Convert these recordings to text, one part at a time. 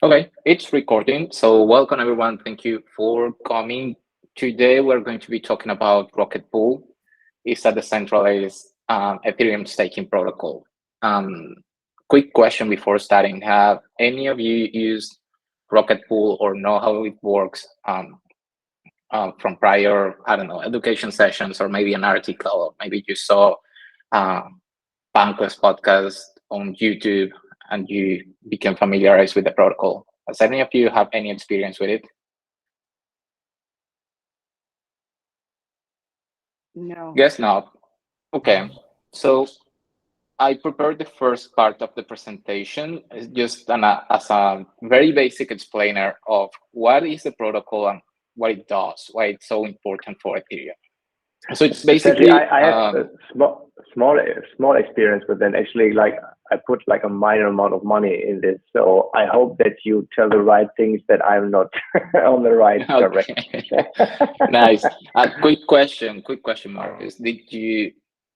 Okay, it's recording. So welcome everyone. Thank you for coming. Today we're going to be talking about Rocketpool. It's a decentralized Ethereum staking protocol. Quick question before starting: have any of you used Rocketpool or know how it works from prior, I don't know, education sessions or maybe an article, or maybe you saw Banco's podcast on YouTube and you became familiarized with the protocol? Does any of you have any experience with it? No. Guess not. Okay. So I prepared the first part of the presentation just as a very basic explainer of what is the protocol and what it does, why it's so important for Ethereum. So it's Essentially, basically I have a small experience with it. Actually, like I put like a minor amount of money in this, so I hope that you tell the right things, that I'm not on the right direction. Nice. Quick question, Marcus. Did you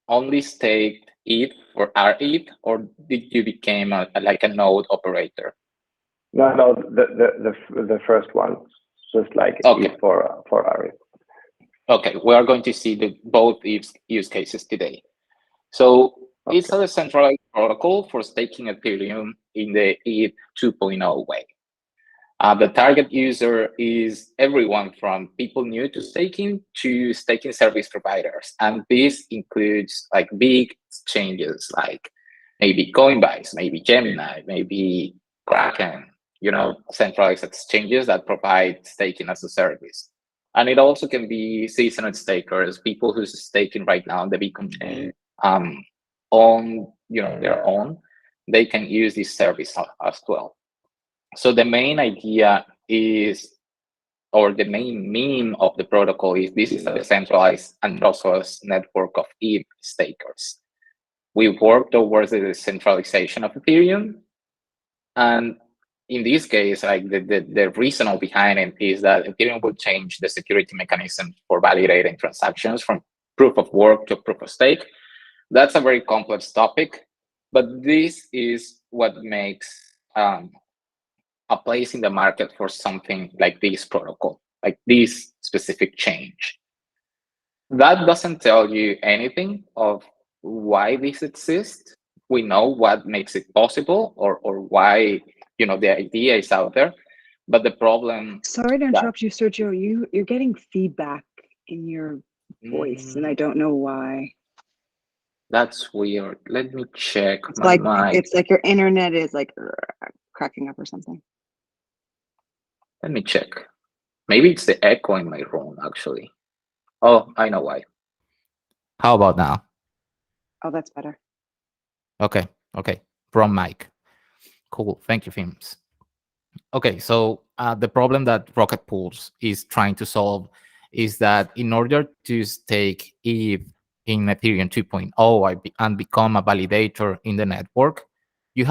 only stake ETH or RETH, or did you become like a node operator? No, the first one, just like Okay. for RE. Okay, we are going to see both use cases today. So it's a decentralized protocol for staking Ethereum in the ETH 2.0 way. The target user is everyone from people new to staking service providers. And this includes like big exchanges like maybe Coinbase, maybe Gemini, maybe Kraken, centralized exchanges that provide staking as a service. And it also can be seasonal stakers, people who's staking right now on the Bitcoin chain on their own. They can use this service as well. So the main idea is, or the main meme of the protocol is, this is a decentralized and trustless network of ETH stakers. We work towards the decentralization of Ethereum. And in this case, like the reason behind it is that Ethereum will change the security mechanism for validating transactions from proof of work to proof of stake. That's a very complex topic, but this is what makes a place in the market for something like this protocol, like this specific change. That doesn't tell you anything of why this exists. We know what makes it possible, or why the idea is out there, but the problem. Sorry to interrupt you, Sergio. You're getting feedback in your voice, and I don't know why. That's weird. Let me check It's my like mic. it's like your internet is like cracking up or something. Let me check. Maybe it's the echo in my room, actually. Oh, I know why. How about now? Oh, that's better. Okay. From mic. Cool. Thank you, Films. Okay, so the problem that Rocketpool is trying to solve is that in order to stake ETH in Ethereum 2.0 and become a validator in the network, you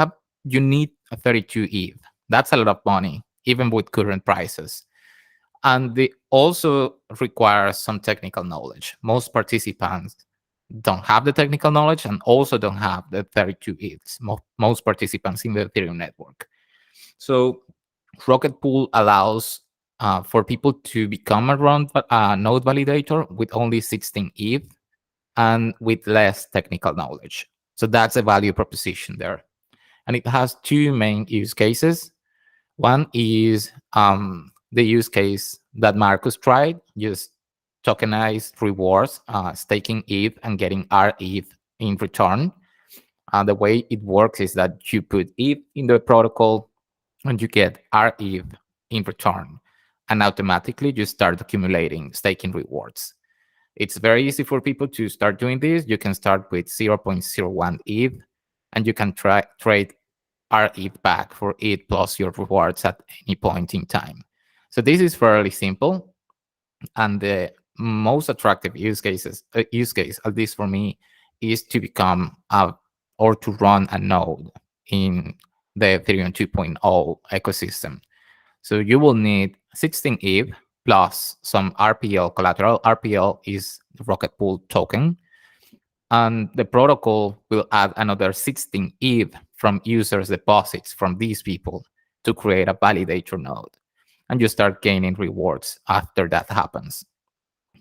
need a 32 ETH. That's a lot of money, even with current prices. And they also require some technical knowledge. Most participants don't have the technical knowledge and also don't have the 32 ETHs, most participants in the Ethereum network. So Rocketpool allows for people to become a node validator with only 16 ETH and with less technical knowledge. So that's a value proposition there. And it has two main use cases. One is the use case that Marcus tried, just tokenized rewards, staking ETH and getting RETH in return. The way it works is that you put ETH in the protocol and you get RETH in return. And automatically you start accumulating staking rewards. It's very easy for people to start doing this. You can start with 0.01 ETH and you can trade RETH back for ETH plus your rewards at any point in time. So this is fairly simple. And the most attractive use case, at least for me, is to become or to run a node in the Ethereum 2.0 ecosystem. So you will need 16 ETH plus some RPL collateral. RPL is the Rocketpool token. And the protocol will add another 16 ETH from users' deposits from these people to create a validator node. And you start gaining rewards after that happens.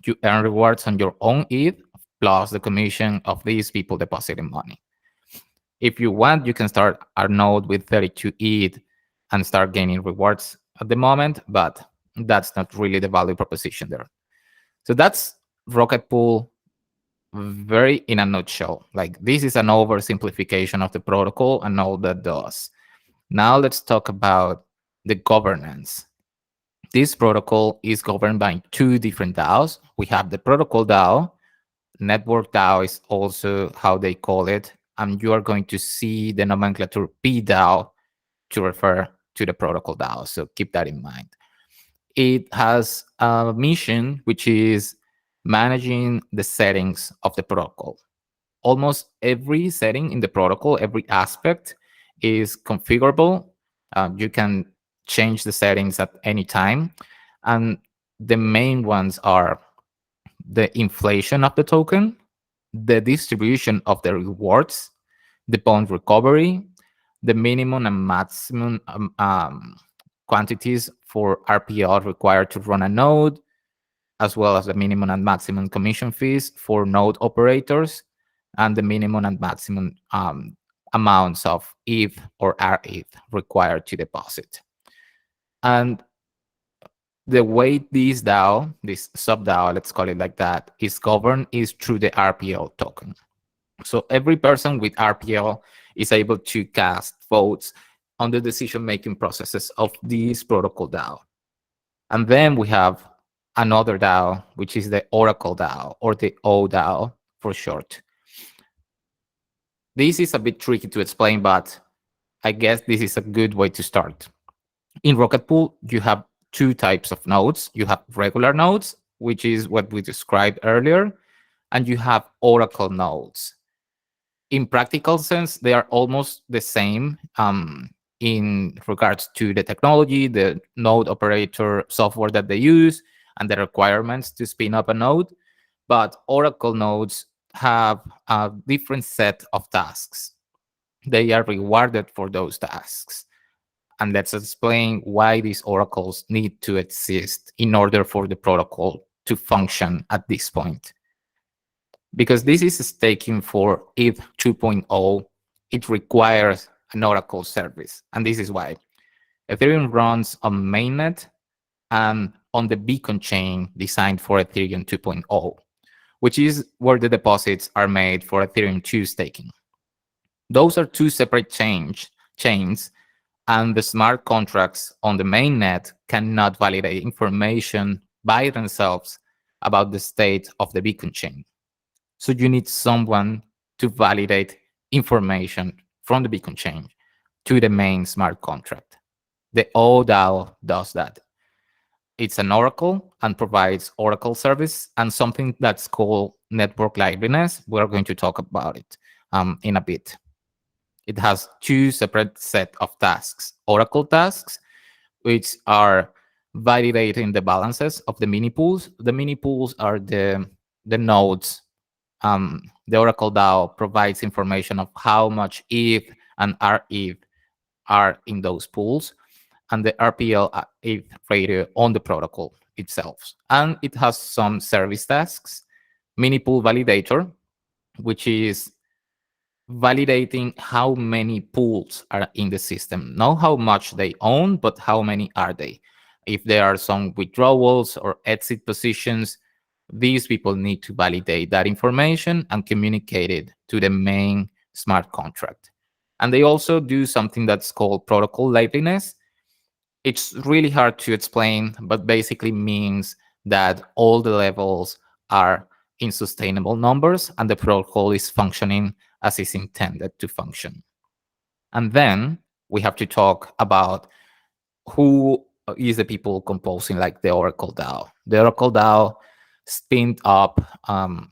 You earn rewards on your own ETH plus the commission of these people depositing money. If you want, you can start a node with 32 ETH and start gaining rewards at the moment, but that's not really the value proposition there. So that's Rocketpool very in a nutshell. Like, this is an oversimplification of the protocol and all that does. Now let's talk about the governance. This protocol is governed by two different DAOs. We have the protocol DAO. Network DAO is also how they call it. And you are going to see the nomenclature PDAO to refer to the protocol DAO. So keep that in mind. It has a mission, which is managing the settings of the protocol. Almost every setting in the protocol, every aspect is configurable. You can change the settings at any time. And the main ones are the inflation of the token, the distribution of the rewards, the bond recovery, the minimum and maximum quantities for RPL required to run a node, as well as the minimum and maximum commission fees for node operators, and the minimum and maximum amounts of ETH or RETH required to deposit. And the way this DAO, this sub-DAO, let's call it like that, is governed is through the RPL token. So every person with RPL is able to cast votes on the decision-making processes of this protocol DAO. And then we have another DAO, which is the Oracle DAO, or the ODAO for short. This is a bit tricky to explain, but I guess this is a good way to start. In Rocketpool, you have two types of nodes. You have regular nodes, which is what we described earlier, and you have Oracle nodes. In practical sense, they are almost the same in regards to the technology, the node operator software that they use, and the requirements to spin up a node. But Oracle nodes have a different set of tasks. They are rewarded for those tasks. And let's explain why these oracles need to exist in order for the protocol to function at this point. Because this is staking for ETH 2.0, it requires an oracle service. And this is why. Ethereum runs on mainnet and on the beacon chain designed for Ethereum 2.0, which is where the deposits are made for Ethereum 2 staking. Those are two separate chains, and the smart contracts on the mainnet cannot validate information by themselves about the state of the beacon chain. So you need someone to validate information from the beacon chain to the main smart contract. The ODAO does that. It's an oracle and provides oracle service and something that's called network liveliness. We're going to talk about it in a bit. It has two separate set of tasks. Oracle tasks, which are validating the balances of the mini pools. The mini pools are the nodes. The Oracle DAO provides information of how much ETH and RETH are in those pools, and the RPL ETH ratio on the protocol itself. And it has some service tasks. Mini pool validator, which is validating how many pools are in the system. Not how much they own, but how many are they. If there are some withdrawals or exit positions, these people need to validate that information and communicate it to the main smart contract. And they also do something that's called protocol liveliness. It's really hard to explain, but basically means that all the levels are in sustainable numbers and the protocol is functioning as it's intended to function. And then we have to talk about who is the people composing like the Oracle DAO. The Oracle DAO spinned up a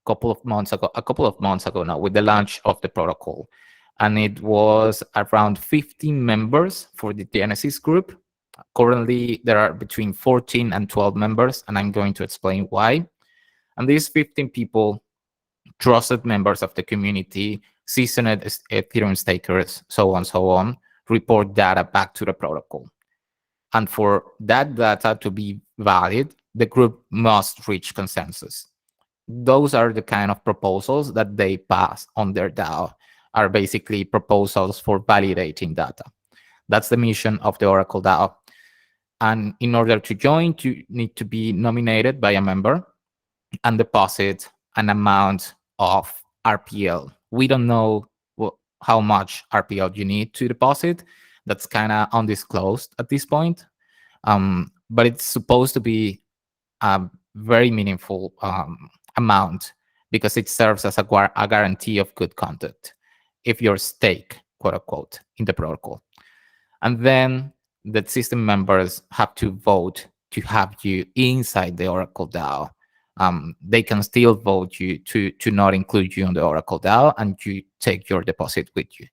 couple of months ago now with the launch of the protocol. And it was around 15 members for the Genesis group. Currently, there are between 14 and 12 members, and I'm going to explain why. And these 15 people, trusted members of the community, seasoned Ethereum stakers, so on, report data back to the protocol. And for that data to be valid, the group must reach consensus. Those are the kind of proposals that they pass on their DAO, are basically proposals for validating data. That's the mission of the Oracle DAO. And in order to join, you need to be nominated by a member and deposit an amount of RPL. We don't know how much RPL you need to deposit. That's kind of undisclosed at this point. But it's supposed to be a very meaningful amount because it serves as a guarantee of good conduct if you're stake, quote unquote, in the protocol. And then the system members have to vote to have you inside the Oracle DAO. They can still vote you to not include you on the Oracle DAO, and you take your deposit with you.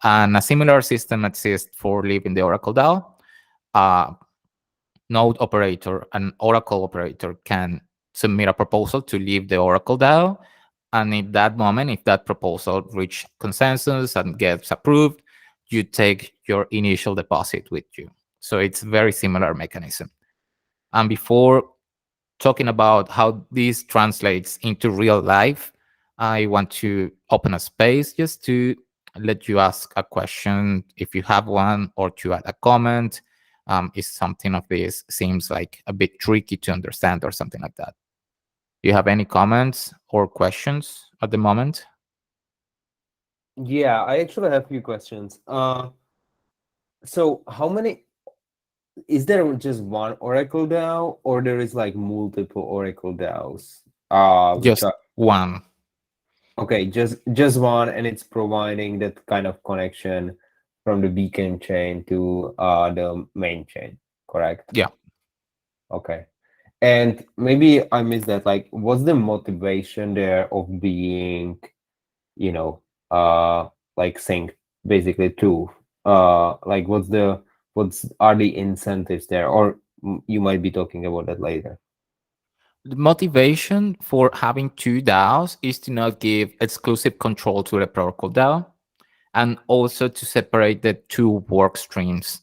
And a similar system exists for leaving the Oracle DAO. Node operator, an Oracle operator, can submit a proposal to leave the Oracle DAO. And in that moment, if that proposal reaches consensus and gets approved, you take your initial deposit with you. So it's a very similar mechanism. And before talking about how this translates into real life, I want to open a space just to let you ask a question if you have one, or to add a comment. If something of this seems like a bit tricky to understand or something like that. Do you have any comments or questions at the moment? Yeah, I actually have a few questions. So how many, is there just one Oracle DAO, or there is like multiple Oracle DAOs? Just one. Okay, just one, and it's providing that kind of connection from the beacon chain to the main chain, correct? Yeah. Okay. And maybe I missed that. Like, what's the motivation there of being, like synced basically too? Like, what's are the incentives there? Or you might be talking about that later. The motivation for having two DAOs is to not give exclusive control to the protocol DAO, and also to separate the two work streams.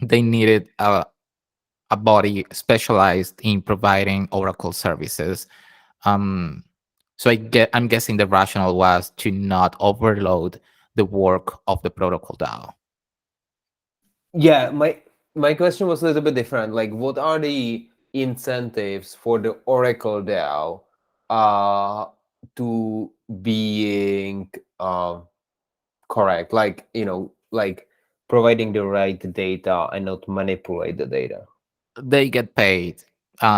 They needed a body specialized in providing Oracle services. So I'm guessing the rationale was to not overload the work of the protocol DAO. Yeah, my question was a little bit different. Like, what are the incentives for the Oracle DAO to being correct? Like, like providing the right data and not manipulate the data. They get paid.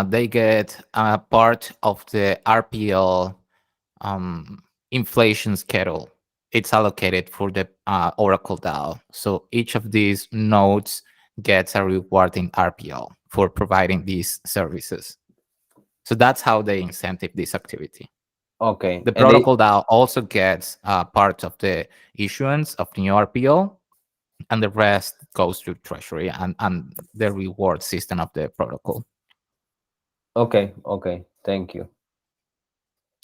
They get a part of the RPL inflation schedule. It's allocated for the Oracle DAO. So each of these nodes gets a reward in RPL for providing these services. So that's how they incentive this activity. Okay. The protocol DAO also gets part of the issuance of new RPL, and the rest goes to treasury and the reward system of the protocol. Okay. Thank you.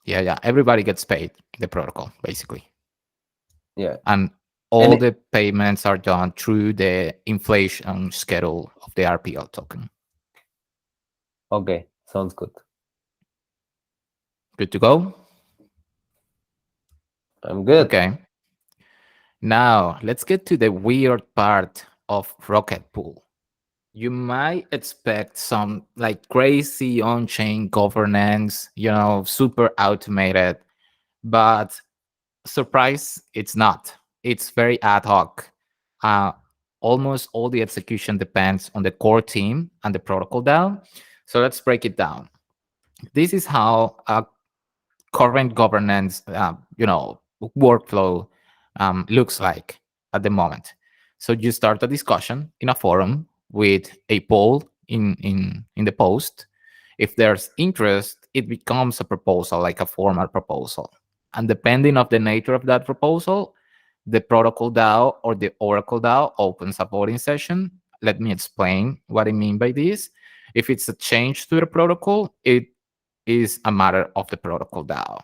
Yeah. Everybody gets paid in the protocol, basically. Yeah. And all the payments are done through the inflation schedule of the RPL token. Okay. Sounds good. Good to go? I'm good. Okay. Now, let's get to the weird part of Rocketpool. You might expect some like crazy on-chain governance, super automated, but surprise, it's not. It's very ad hoc. Almost all the execution depends on the core team and the protocol DAO. So let's break it down. This is how a current governance, workflow looks like at the moment. So you start a discussion in a forum with a poll in the post. If there's interest, it becomes a proposal, like a formal proposal. And depending on the nature of that proposal, the protocol DAO or the Oracle DAO opens a voting session. Let me explain what I mean by this. If it's a change to the protocol, it is a matter of the protocol DAO.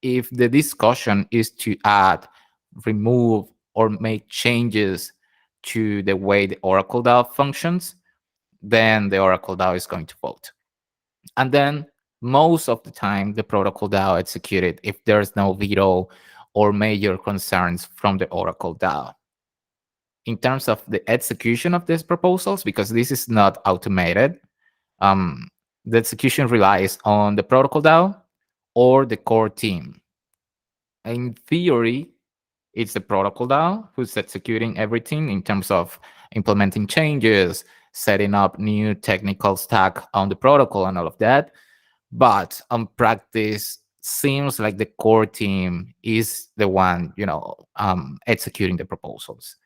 If the discussion is to add, remove, or make changes to the way the Oracle DAO functions, then the Oracle DAO is going to vote. And then most of the time, the protocol DAO executed if there's no veto or major concerns from the Oracle DAO. In terms of the execution of these proposals, because this is not automated, the execution relies on the protocol DAO or the core team. In theory, it's the protocol DAO who's executing everything in terms of implementing changes, setting up new technical stack on the protocol and all of that. But on practice, seems like the core team is the one, executing the proposals.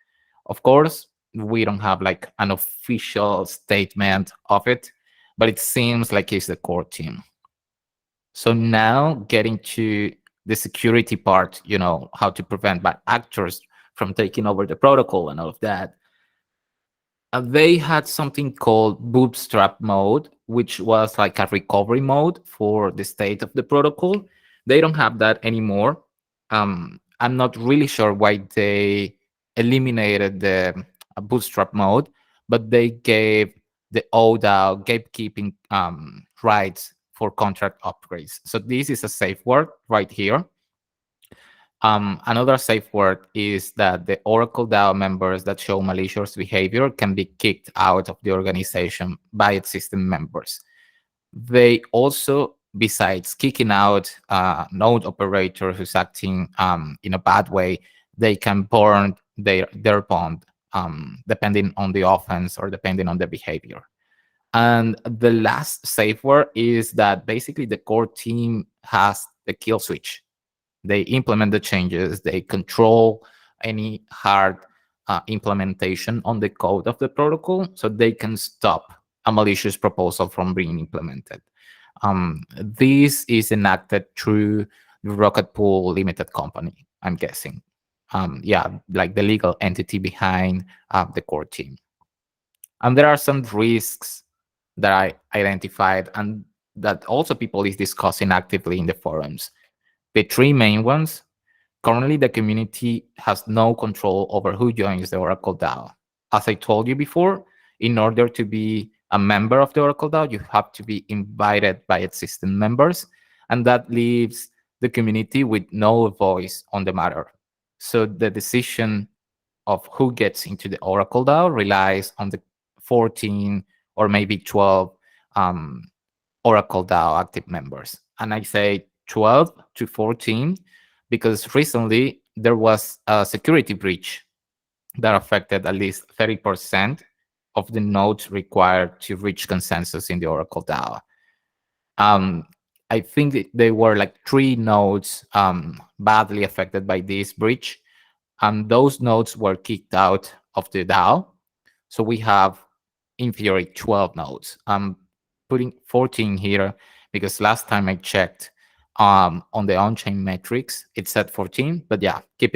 Of course, we don't have like an official statement of it, but it seems like it's the core team. So now getting to the security part, how to prevent bad actors from taking over the protocol and all of that. They had something called bootstrap mode, which was like a recovery mode for the state of the protocol. They don't have that anymore. I'm not really sure why they eliminated the bootstrap mode, but they gave the ODAO gatekeeping rights for contract upgrades. So this is a safe word right here. Another safe word is that the Oracle DAO members that show malicious behavior can be kicked out of the organization by existing members. They also, besides kicking out a node operator who's acting in a bad way, they can burn their bond, depending on the offense or depending on the behavior. And the last safe word is that basically the core team has the kill switch. They implement the changes, they control any hard implementation on the code of the protocol, so they can stop a malicious proposal from being implemented. This is enacted through the Rocketpool Limited Company, I'm guessing. Like the legal entity behind the core team. And there are some risks that I identified and that also people is discussing actively in the forums. The three main ones: currently, the community has no control over who joins the Oracle DAO. As I told you before, in order to be a member of the Oracle DAO, you have to be invited by existing members, and that leaves the community with no voice on the matter. So the decision of who gets into the Oracle DAO relies on the 14 or maybe 12 Oracle DAO active members. And I say 12 to 14 because recently there was a security breach that affected at least 30% of the nodes required to reach consensus in the Oracle DAO. I think there were like 3 nodes badly affected by this breach, and those nodes were kicked out of the DAO. So we have, in theory, 12 nodes. I'm putting 14 here because last time I checked on the on-chain metrics, it said 14, but yeah, keep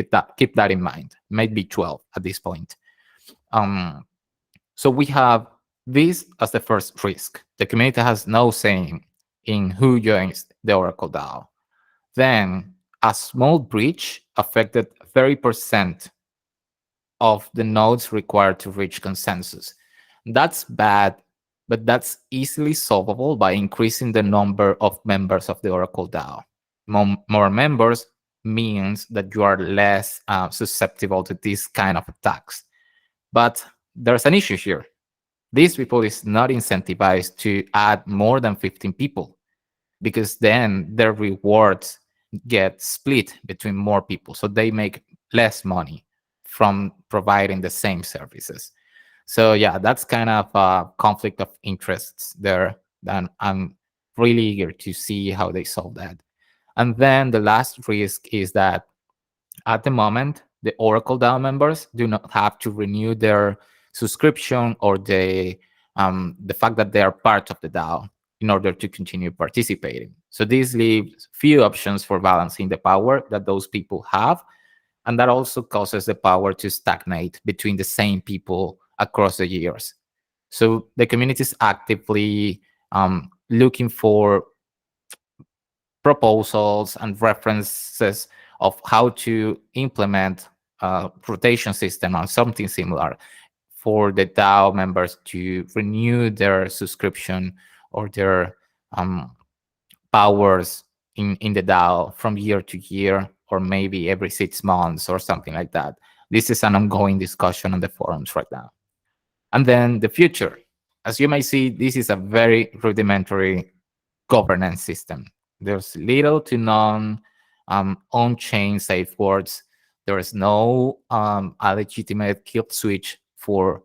that in mind. Maybe 12 at this point. So we have this as the first risk. The community has no saying in who joins the Oracle DAO. Then a small breach affected 30% of the nodes required to reach consensus. That's bad, but that's easily solvable by increasing the number of members of the Oracle DAO. More members means that you are less susceptible to this kind of attacks. But there's an issue here. These people is not incentivized to add more than 15 people because then their rewards get split between more people. So they make less money from providing the same services. So yeah, that's kind of a conflict of interests there. And I'm really eager to see how they solve that. And then the last risk is that at the moment, the Oracle DAO members do not have to renew their subscription or the fact that they are part of the DAO in order to continue participating. So this leaves few options for balancing the power that those people have. And that also causes the power to stagnate between the same people across the years. So the community is actively looking for proposals and references of how to implement rotation system or something similar for the DAO members to renew their subscription or their powers in the DAO from year to year, or maybe every 6 months or something like that. This is an ongoing discussion on the forums right now. And then the future. As you may see, this is a very rudimentary governance system. There's little to none on-chain safeguards. There is no a legitimate kill switch for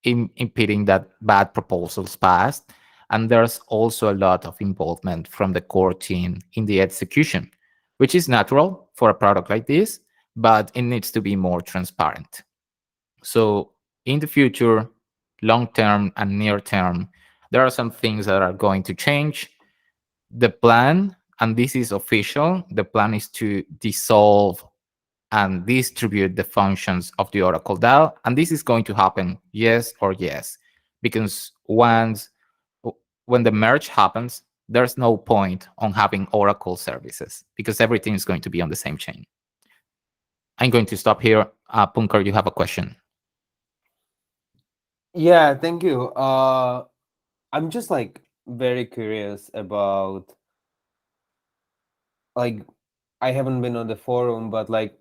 impeding that bad proposals passed. And there's also a lot of involvement from the core team in the execution, which is natural for a product like this, but it needs to be more transparent. So in the future, long term and near term, there are some things that are going to change. The plan, and this is official, the plan is to dissolve and distribute the functions of the Oracle DAO. And this is going to happen, yes or yes, because when the merge happens, there's no point on having Oracle services because everything is going to be on the same chain. I'm going to stop here. Punkar, you have a question. Yeah, thank you. I'm just like very curious about, like, I haven't been on the forum, but like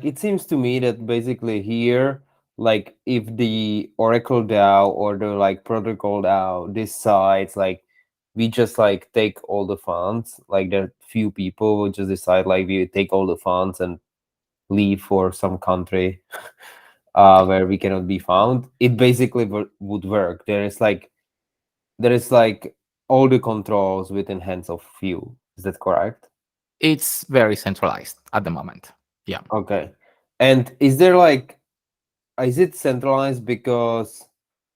it seems to me that basically here, like if the Oracle DAO or the like protocol DAO decides like we just like take all the funds, like there are few people who just decide like we take all the funds and leave for some country where we cannot be found, it basically would work. There is like all the controls within hands of few. Is that correct? It's very centralized at the moment. Yeah. Okay. And is there like, is it centralized because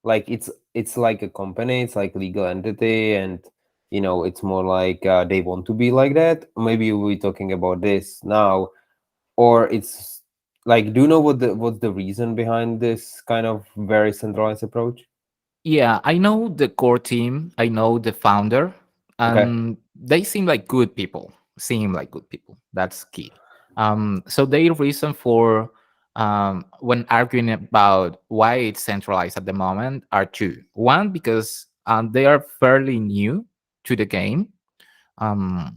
like it's like a company, it's like legal entity, and you know it's more like they want to be like that? Maybe we're talking about this now, or it's like, do you know what's the reason behind this kind of very centralized approach? Yeah, I know the core team. I know the founder, and they seem like good people. That's key. So their reason for when arguing about why it's centralized at the moment are two. One, because they are fairly new to the game, a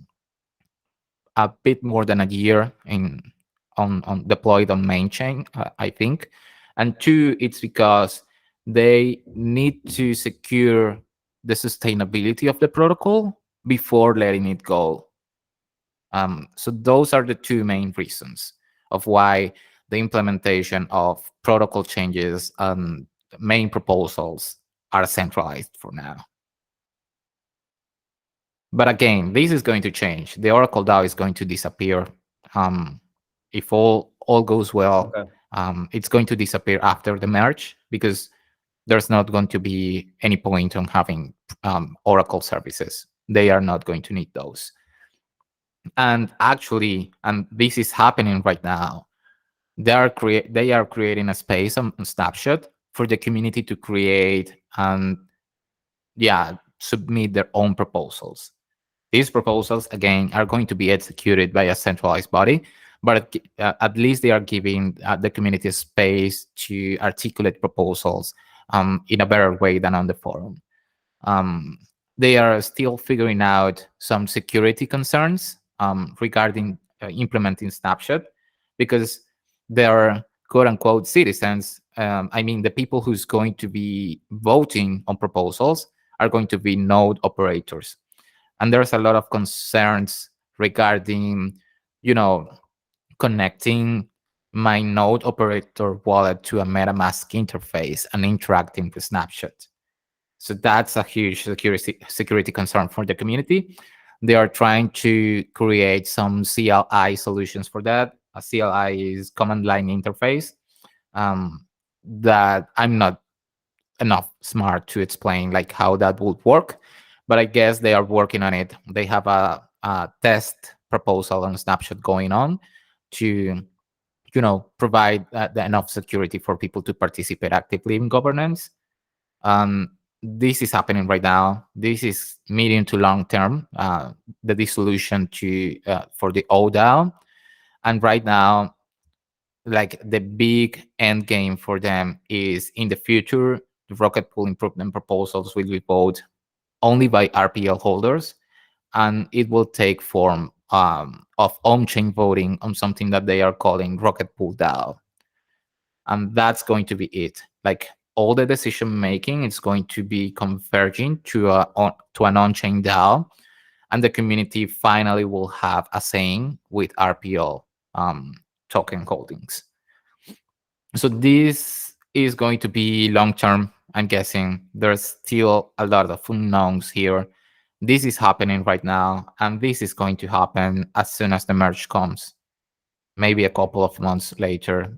bit more than a year on deployed on main chain, I think. And two, it's because they need to secure the sustainability of the protocol before letting it go. So those are the two main reasons of why the implementation of protocol changes and main proposals are centralized for now. But again, this is going to change. The Oracle DAO is going to disappear. If all goes well, it's going to disappear after the merge because there's not going to be any point on having Oracle services. They are not going to need those. And actually, and this is happening right now, they are creating a space on Snapshot for the community to create and submit their own proposals. These proposals, again, are going to be executed by a centralized body, but at least they are giving the community space to articulate proposals in a better way than on the forum. They are still figuring out some security concerns regarding implementing Snapshot because they're quote-unquote citizens. I mean, the people who's going to be voting on proposals are going to be node operators. And there's a lot of concerns regarding, connecting my node operator wallet to a MetaMask interface and interacting with Snapshot. So that's a huge security concern for the community. They are trying to create some CLI solutions for that. A CLI is command line interface that I'm not enough smart to explain like how that would work, but I guess they are working on it. They have a test proposal on Snapshot going on to, provide enough security for people to participate actively in governance. This is happening right now. This is medium to long term, the dissolution for the ODAO. And right now, like the big end game for them is in the future, the rocket pool improvement proposals will be voted only by RPL holders, and it will take form of on-chain voting on something that they are calling Rocketpool DAO, and that's going to be it. Like all the decision making is going to be converging to an on-chain DAO, and the community finally will have a saying with RPL token holdings. So this is going to be long term. I'm guessing there's still a lot of unknowns here. This is happening right now, and this is going to happen as soon as the merge comes. Maybe a couple of months later,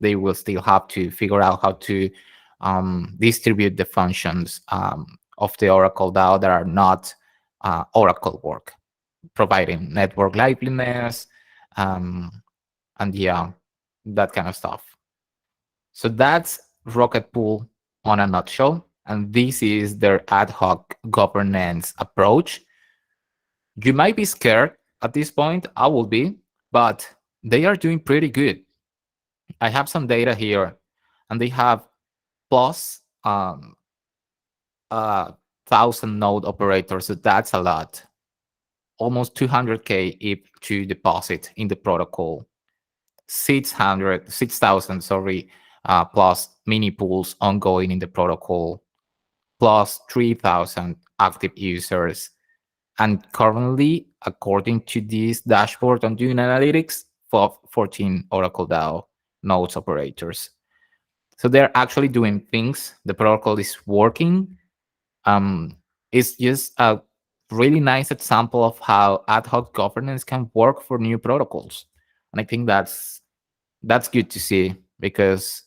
they will still have to figure out how to distribute the functions of the Oracle DAO that are not Oracle work, providing network liveliness, and yeah, that kind of stuff. So that's Rocketpool on a nutshell. And this is their ad hoc governance approach. You might be scared at this point. I will be, but they are doing pretty good. I have some data here, and they have plus 1,000 node operators. So that's a lot. Almost 200K if to deposit in the protocol. 6,000, sorry, plus mini pools ongoing in the protocol, plus 3,000 active users. And currently, according to this dashboard on Dune Analytics, 14 Oracle DAO nodes operators. So they're actually doing things. The protocol is working. It's just a really nice example of how ad hoc governance can work for new protocols. And I think that's good to see, because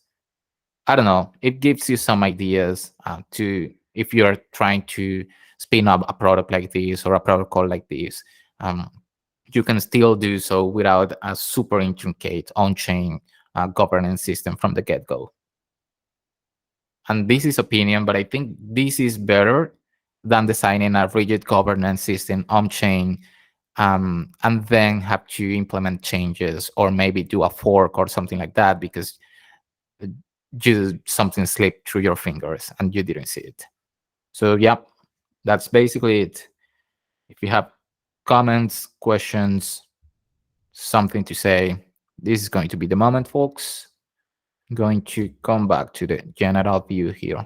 I don't know, it gives you some ideas to if you're trying to spin up a product like this or a protocol like this. You can still do so without a super intricate on-chain governance system from the get-go. And this is opinion, but I think this is better than designing a rigid governance system on-chain and then have to implement changes or maybe do a fork or something like that because something slipped through your fingers and you didn't see it. So yeah, that's basically it. If you have comments, questions, something to say, this is going to be the moment, folks. I'm going to come back to the general view here.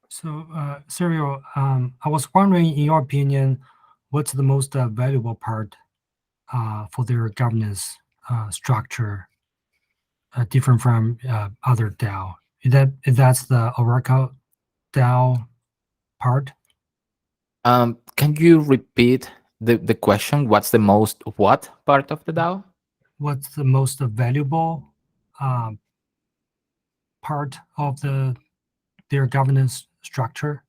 So, Serial, I was wondering, in your opinion, what's the most valuable part for their governance structure, different from other DAO? Is that's the Oracle DAO part? Can you repeat the question? What's the most what part of the DAO? What's the most valuable part of their governance structure?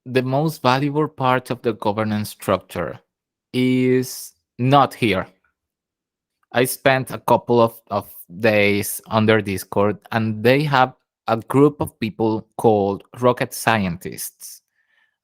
The most valuable part of the governance structure is not here. I spent a couple of days on their Discord, and they have a group of people called rocket scientists.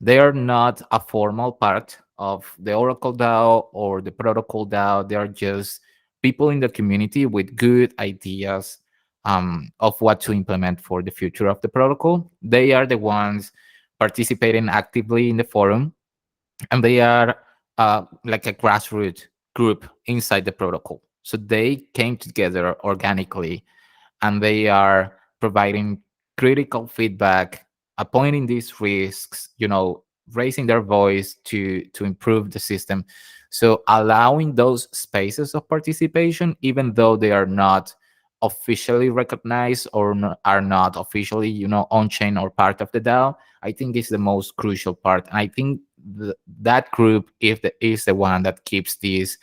They are not a formal part of the Oracle DAO or the Protocol DAO. They are just people in the community with good ideas of what to implement for the future of the protocol. They are the ones participating actively in the forum, and they are like a grassroots group inside the protocol. So they came together organically, and they are providing critical feedback, pointing these risks, raising their voice to improve the system. So allowing those spaces of participation, even though they are not officially recognized or are not officially, on-chain or part of the DAO, I think is the most crucial part. And I think that group is the one that keeps this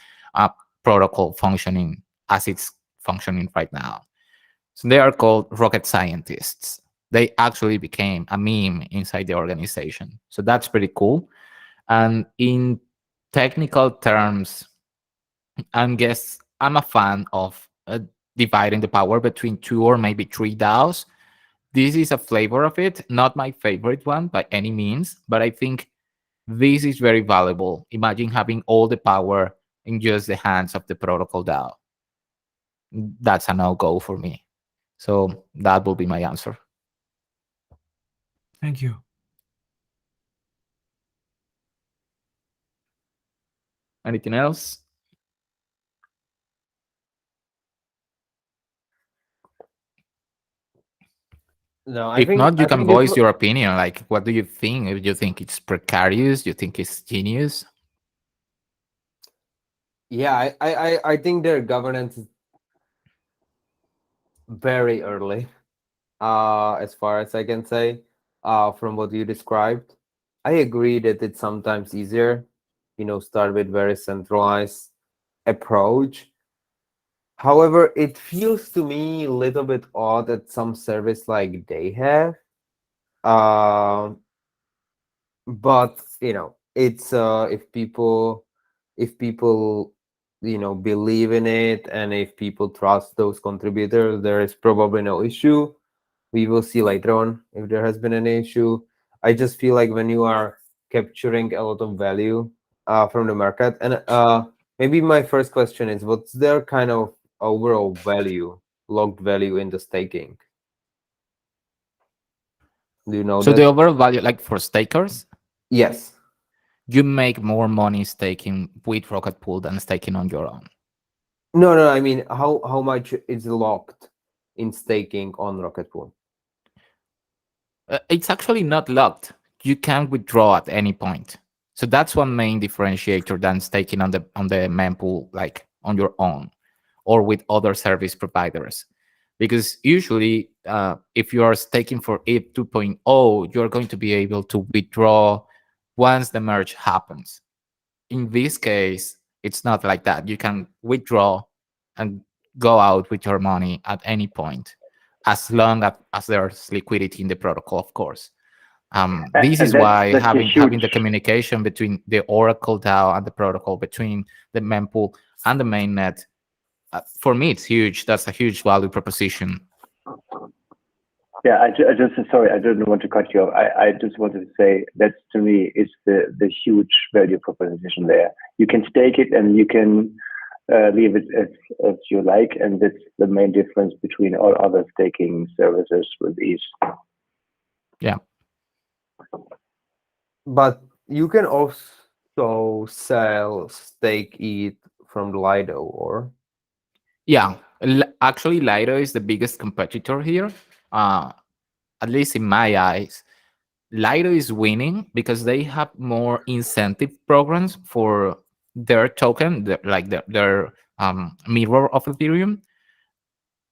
protocol functioning as it's functioning right now. So they are called rocket scientists. They actually became a meme inside the organization. So that's pretty cool. And in technical terms, I'm a fan of dividing the power between 2 or maybe 3 DAOs. this is a flavor of it, not my favorite one by any means, but I think this is very valuable. Imagine having all the power in just the hands of the protocol DAO. That's a no-go for me. So that will be my answer. Thank you. Anything else? No, If not, you I can think it's voice your opinion. Like, what do you think? If you think it's precarious, you think it's genius? yeah, I think their governance is very early, as far as I can say, from what you described. I agree that it's sometimes easier, start with very centralized approach. However, it feels to me a little bit odd that some service like they have. Um, but it's if people believe in it, and if people trust those contributors, there is probably no issue. We will see later on if there has been an issue. I just feel like when you are capturing a lot of value from the market, and maybe my first question is, what's their kind of overall value, logged value in the staking? Do you know So the that? overall value, like for stakers, Yes. you make more money staking with Rocket Pool than staking on your own. No, I mean, how much is locked in staking on Rocketpool? It's actually not locked. You can withdraw at any point. So that's one main differentiator than staking on the mempool, like on your own or with other service providers. Because usually, if you are staking for ETH 2.0, you're going to be able to withdraw once the merge happens. In this case, it's not like that. You can withdraw and go out with your money at any point, as long as there's liquidity in the protocol, of course. This And is why that's a having the huge, communication between the Oracle DAO and the protocol, between the mempool and the mainnet, for me, it's huge. That's a huge value proposition. yeah. I just sorry, I didn't want to cut you off. I just wanted to say that to me is the huge value proposition there. You can stake it and you can leave it as you like, and that's the main difference between all other staking services with these. Yeah. But you can also sell stake ETH from Lido, or Yeah. Actually, Lido is the biggest competitor here. At least in my eyes, Lido is winning because they have more incentive programs for their token, like their mirror of Ethereum.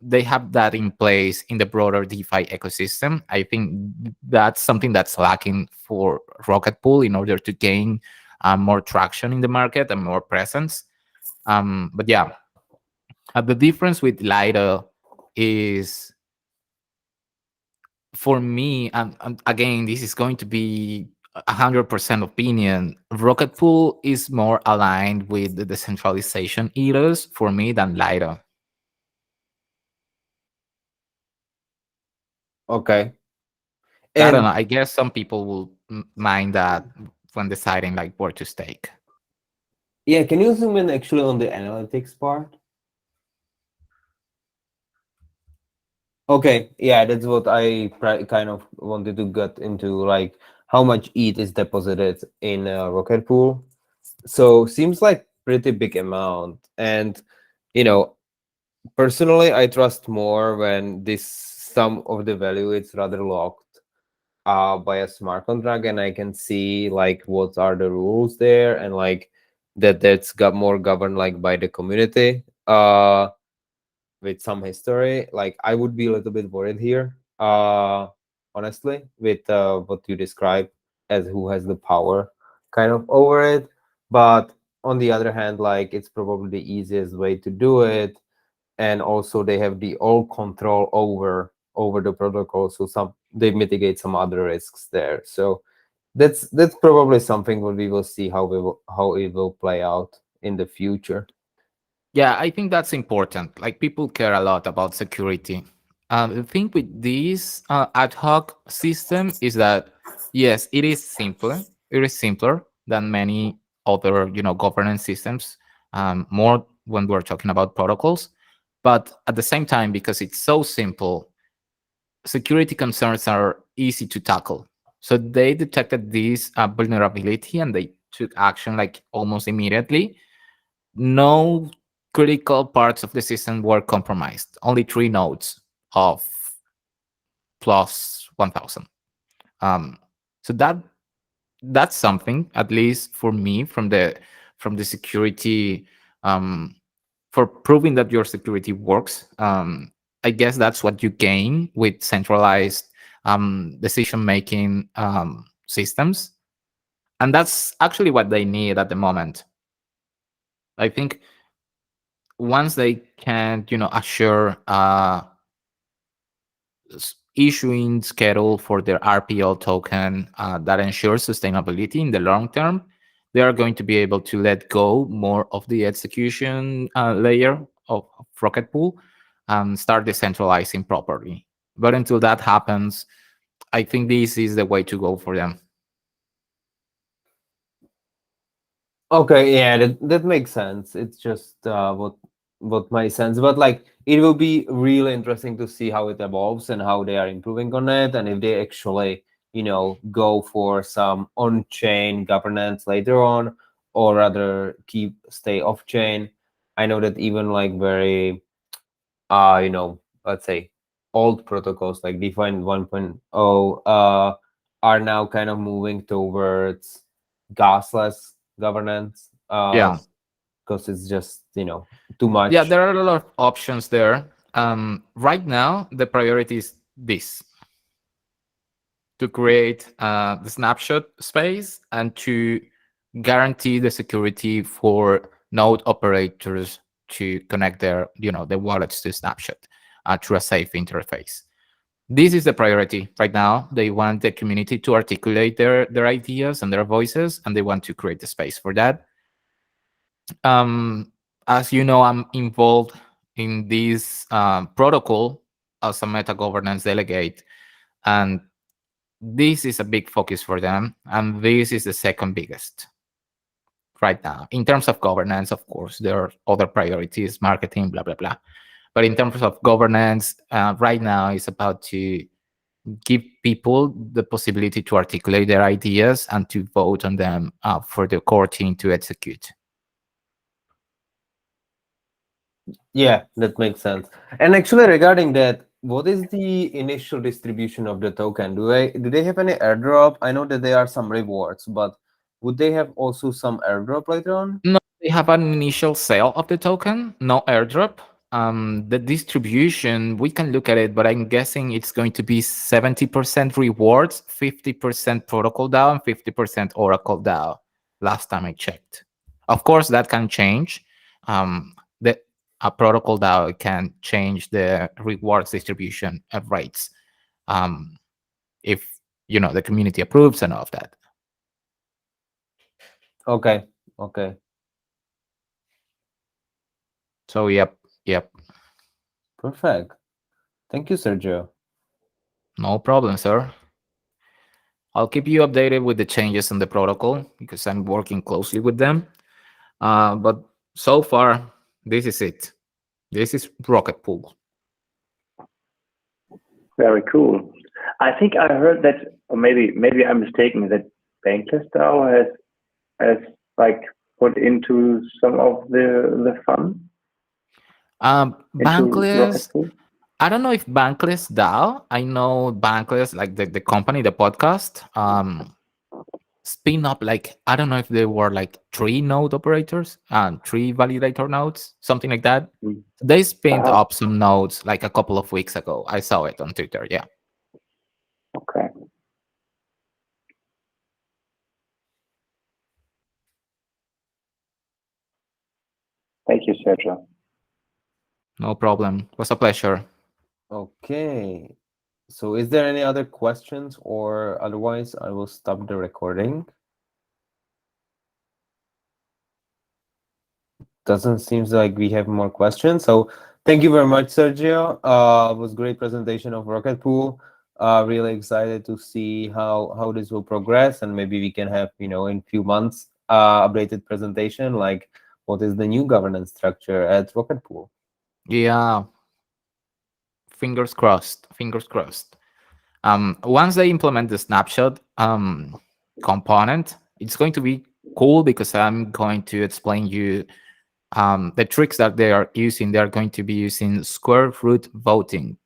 They have that in place in the broader DeFi ecosystem. I think that's something that's lacking for Rocket Pool in order to gain more traction in the market and more presence. But yeah, the difference with Lido is, for me, and again, this is going to be 100% opinion. Rocket Pool is more aligned with the decentralization ethos for me than Lido. okay. I don't And know. I guess some people will mind that when deciding like where to stake. yeah, can you zoom in actually on the analytics part? Okay, yeah, that's what I kind of wanted to get into, like how much ETH is deposited in Rocket Pool. So seems like pretty big amount, and you know, personally, I trust more when this sum of the value is rather locked by a smart contract, and I can see like what are the rules there, and like that's got more governed like by the community. With some history, like I would be a little bit worried here, honestly, with what you describe as who has the power kind of over it. But on the other hand, like it's probably the easiest way to do it, and also they have the all control over the protocol, so some they mitigate some other risks there. So that's probably something what we will see how it will play out in the future. Yeah, I think that's important. Like, people care a lot about security. The thing with this ad hoc system is that yes, it is simpler. It is simpler than many other, governance systems. More when we're talking about protocols, but at the same time, because it's so simple, security concerns are easy to tackle. So they detected this vulnerability and they took action like almost immediately. No critical parts of the system were compromised. Only 3 nodes of plus 1,000. Um, so that's something, at least for me, from the security, for proving that your security works. I guess that's what you gain with centralized decision making systems, and that's actually what they need at the moment. I think once they can, assure issuing schedule for their RPL token that ensures sustainability in the long term, they are going to be able to let go more of the execution layer of Rocketpool and start decentralizing properly. But until that happens, I think this is the way to go for them. Okay, yeah, that makes sense. It's just what my sense, but like it will be really interesting to see how it evolves and how they are improving on it, and if they actually, go for some on-chain governance later on, or rather stay off-chain. I know that even like very, let's say old protocols like Define 1.0 are now kind of moving towards gasless governance, Yeah. because it's just too much. Yeah, there are a lot of options there. Right now, the priority is this: to create the snapshot space and to guarantee the security for node operators to connect the wallets to snapshot through a safe interface. This is the priority right now. They want the community to articulate their ideas and their voices, and they want to create the space for that. As you know, I'm involved in this protocol as a meta governance delegate, and this is a big focus for them, and this is the second biggest right now. In terms of governance, of course, there are other priorities, marketing, blah, blah, blah. But in terms of governance, right now it's about to give people the possibility to articulate their ideas and to vote on them for the core team to execute. Yeah, that makes sense. And actually, regarding that, what is the initial distribution of the token? Do they have any airdrop? I know that there are some rewards, but would they have also some airdrop later on? No, they have an initial sale of the token, no airdrop. The distribution, we can look at it, but I'm guessing it's going to be 70% rewards, 50% protocol DAO, and 50% Oracle DAO. Last time I checked. Of course, that can change. The a protocol DAO can change the rewards distribution of rates if the community approves and all of that. Okay. So yep. Perfect. Thank you, Sergio. No problem, sir. I'll keep you updated with the changes in the protocol because I'm working closely with them. But so far, this is it. This is Rocketpool. Very cool. I think I heard that, or maybe I'm mistaken, that Bankless DAO has like put into some of the fund into Bankless. Rocketpool. I don't know if Bankless DAO. I know Bankless, like the company, the podcast, spin up like, I don't know if they were like 3 node operators and 3 validator nodes, something like that. Mm. They spinned Uh-huh. up some nodes like a couple of weeks ago. I saw it on Twitter. Yeah. Okay. Thank you, Sergio. No problem. It was a pleasure. Okay. So is there any other questions, or otherwise I will stop the recording? Doesn't seem like we have more questions. So Thank you very much, Sergio. It was a great presentation of Rocketpool. Really excited to see how this will progress, and maybe we can have, in few months, updated presentation like what is the new governance structure at Rocketpool. Yeah, fingers crossed. Fingers crossed. Once they implement the snapshot component, it's going to be cool because I'm going to explain you the tricks that they are using. They are going to be using square root voting,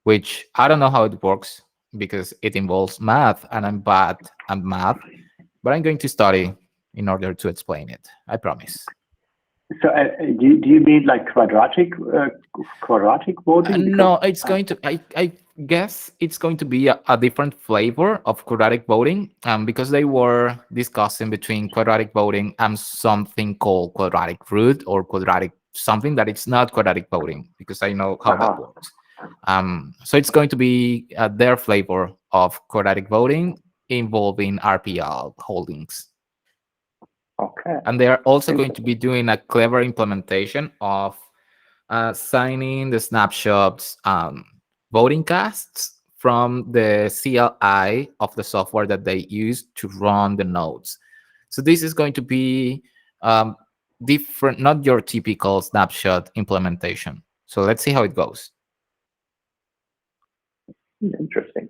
which I don't know how it works because it involves math, and I'm bad at math, but I'm going to study in order to explain it. I promise. So do you mean like quadratic voting? No, it's going to. I guess it's going to be a different flavor of quadratic voting, because they were discussing between quadratic voting and something called quadratic root or quadratic something that it's not quadratic voting, because I know how that works. So it's going to be their flavor of quadratic voting involving RPL holdings. Okay. And they are also going to be doing a clever implementation of signing the snapshots voting casts from the CLI of the software that they use to run the nodes. So this is going to be different, not your typical snapshot implementation. So let's see how it goes. Interesting.